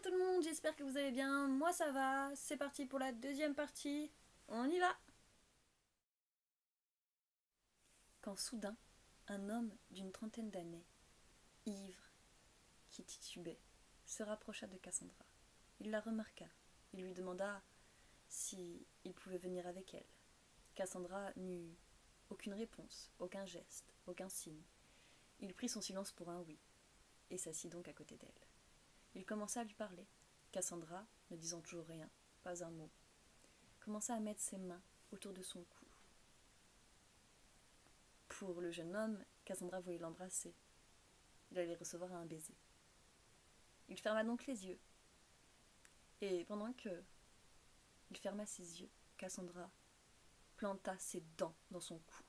tout le monde, j'espère que vous allez bien, moi ça va, c'est parti pour la deuxième partie, on y va. Quand soudain, un homme d'une trentaine d'années, ivre, qui titubait, se rapprocha de Cassandra. Il la remarqua, il lui demanda si il pouvait venir avec elle. Cassandra n'eut aucune réponse, aucun geste, aucun signe. Il prit son silence pour un oui, et s'assit donc à côté d'elle. Il commença à lui parler. Cassandra, ne disant toujours rien, pas un mot, commença à mettre ses mains autour de son cou. Pour le jeune homme, Cassandra voulait l'embrasser. Il allait recevoir un baiser. Il ferma donc les yeux. Et pendant que il ferma ses yeux, Cassandra planta ses dents dans son cou.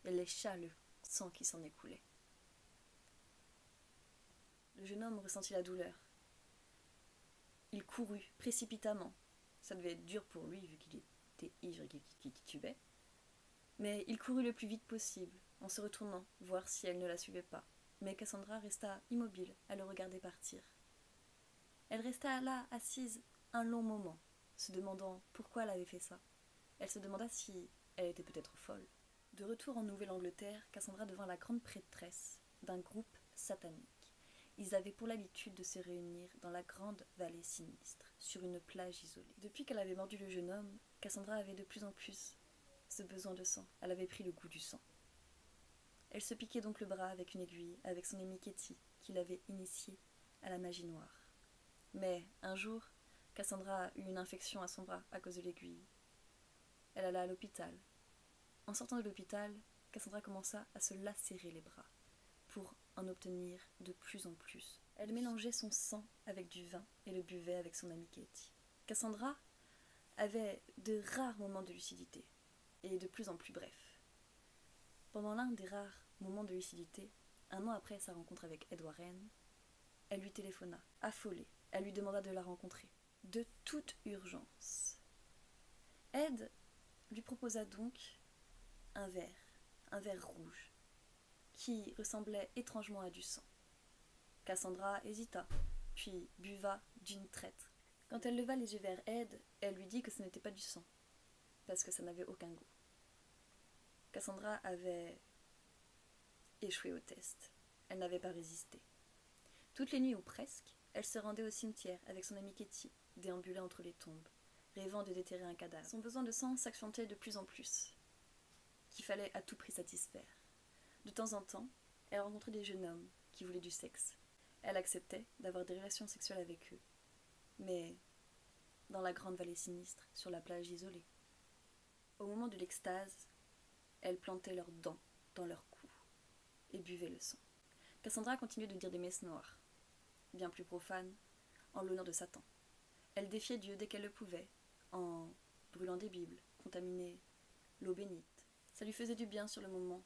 Elle lécha le sang qui s'en écoulait. Le jeune homme ressentit la douleur. Il courut précipitamment. Ça devait être dur pour lui vu qu'il était ivre et qu'il titubait. Mais il courut le plus vite possible, en se retournant, voir si elle ne la suivait pas. Mais Cassandra resta immobile, à le regarder partir. Elle resta là, assise, un long moment, se demandant pourquoi elle avait fait ça. Elle se demanda si elle était peut-être folle. De retour en Nouvelle-Angleterre, Cassandra devint la grande prêtresse d'un groupe satanique. Ils avaient pour l'habitude de se réunir dans la grande vallée sinistre, sur une plage isolée. Depuis qu'elle avait mordu le jeune homme, Cassandra avait de plus en plus ce besoin de sang. Elle avait pris le goût du sang. Elle se piquait donc le bras avec une aiguille, avec son amie Katie, qui l'avait initiée à la magie noire. Mais un jour, Cassandra eut une infection à son bras à cause de l'aiguille. Elle alla à l'hôpital. En sortant de l'hôpital, Cassandra commença à se lacérer les bras pour en obtenir de plus en plus. Elle mélangeait son sang avec du vin et le buvait avec son amie Katie. Cassandra avait de rares moments de lucidité, et de plus en plus brefs. Pendant l'un des rares moments de lucidité, un an après sa rencontre avec Ed Warren, elle lui téléphona, affolée. Elle lui demanda de la rencontrer, de toute urgence. Ed lui proposa donc un verre rouge, qui ressemblait étrangement à du sang. Cassandra hésita, puis buva d'une traite. Quand elle leva les yeux vers Ed, elle lui dit que ce n'était pas du sang, parce que ça n'avait aucun goût. Cassandra avait échoué au test. Elle n'avait pas résisté. Toutes les nuits ou presque, elle se rendait au cimetière avec son amie Katie, déambulait entre les tombes, rêvant de déterrer un cadavre. Son besoin de sang s'accentuait de plus en plus, qu'il fallait à tout prix satisfaire. De temps en temps, elle rencontrait des jeunes hommes qui voulaient du sexe. Elle acceptait d'avoir des relations sexuelles avec eux, mais dans la grande vallée sinistre, sur la plage isolée. Au moment de l'extase, elle plantait leurs dents dans leur cou et buvait le sang. Cassandra continuait de dire des messes noires, bien plus profanes, en l'honneur de Satan. Elle défiait Dieu dès qu'elle le pouvait, en brûlant des bibles, contaminait l'eau bénite. Ça lui faisait du bien sur le moment,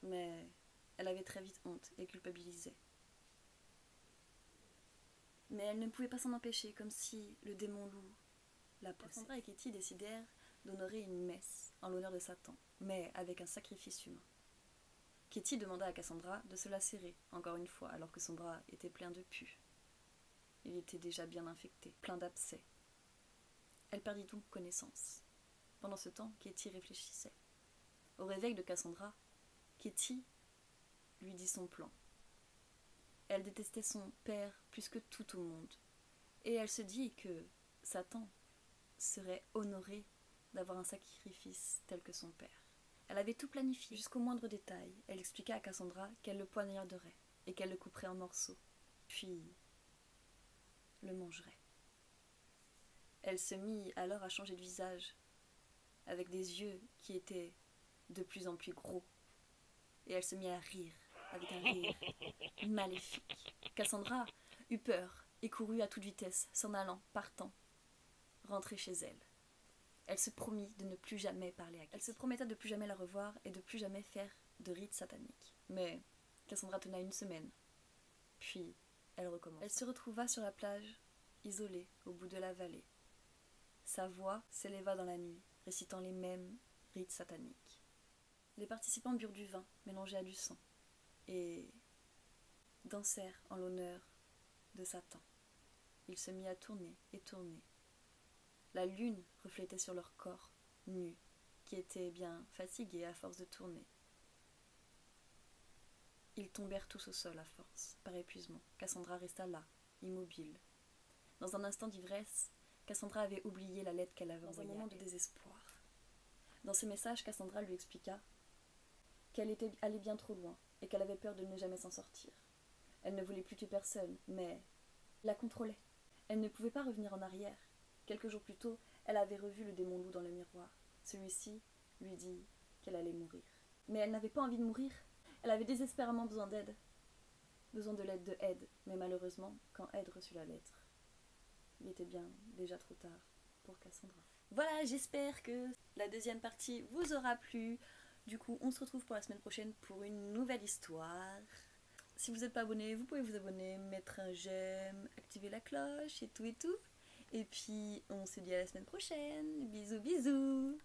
mais elle avait très vite honte et culpabilisait. Mais elle ne pouvait pas s'en empêcher, comme si le démon loup la possédait. Cassandra et Katie décidèrent d'honorer une messe en l'honneur de Satan, mais avec un sacrifice humain. Katie demanda à Cassandra de se lacérer, encore une fois, alors que son bras était plein de pus. Il était déjà bien infecté, plein d'abcès. Elle perdit donc connaissance. Pendant ce temps, Katie réfléchissait. Au réveil de Cassandra, Katie lui dit son plan. Elle détestait son père plus que tout au monde, et elle se dit que Satan serait honoré d'avoir un sacrifice tel que son père. Elle avait tout planifié, jusqu'au moindre détail. Elle expliqua à Cassandra qu'elle le poignarderait et qu'elle le couperait en morceaux, puis le mangerait. Elle se mit alors à changer de visage, avec des yeux qui étaient de plus en plus gros, et elle se mit à rire, avec un rire maléfique. Cassandra eut peur et courut à toute vitesse, s'en allant, partant, rentrer chez elle. Elle se promit de ne plus jamais parler à Katie. Elle se promettait de plus jamais la revoir et de plus jamais faire de rites sataniques. Mais Cassandra tena une semaine. Puis, elle recommence. Elle se retrouva sur la plage, isolée, au bout de la vallée. Sa voix s'éleva dans la nuit, récitant les mêmes rites sataniques. Les participants burent du vin, mélangé à du sang, et dansèrent en l'honneur de Satan. il se mit à tourner et tourner. La lune reflétait sur leur corps, nus, qui étaient bien fatigués à force de tourner. Ils tombèrent tous au sol à force, par épuisement. Cassandra resta là, immobile. Dans un instant d'ivresse, Cassandra avait oublié la lettre qu'elle avait envoyée. Dans un moment de désespoir. Dans ce message, Cassandra lui expliqua qu'elle était allée bien trop loin et qu'elle avait peur de ne jamais s'en sortir. Elle ne voulait plus tuer personne, mais la contrôlait. Elle ne pouvait pas revenir en arrière. Quelques jours plus tôt, elle avait revu le démon loup dans le miroir. Celui-ci lui dit qu'elle allait mourir. Mais elle n'avait pas envie de mourir. Elle avait désespérément besoin d'aide. Besoin de l'aide de Ed. Mais malheureusement, quand Ed reçut la lettre, il était bien déjà trop tard pour Cassandra. Voilà, j'espère que la deuxième partie vous aura plu. Du coup, on se retrouve pour la semaine prochaine pour une nouvelle histoire. Si vous n'êtes pas abonné, vous pouvez vous abonner, mettre un j'aime, activer la cloche et tout et tout. Et puis, on se dit à la semaine prochaine. Bisous, bisous.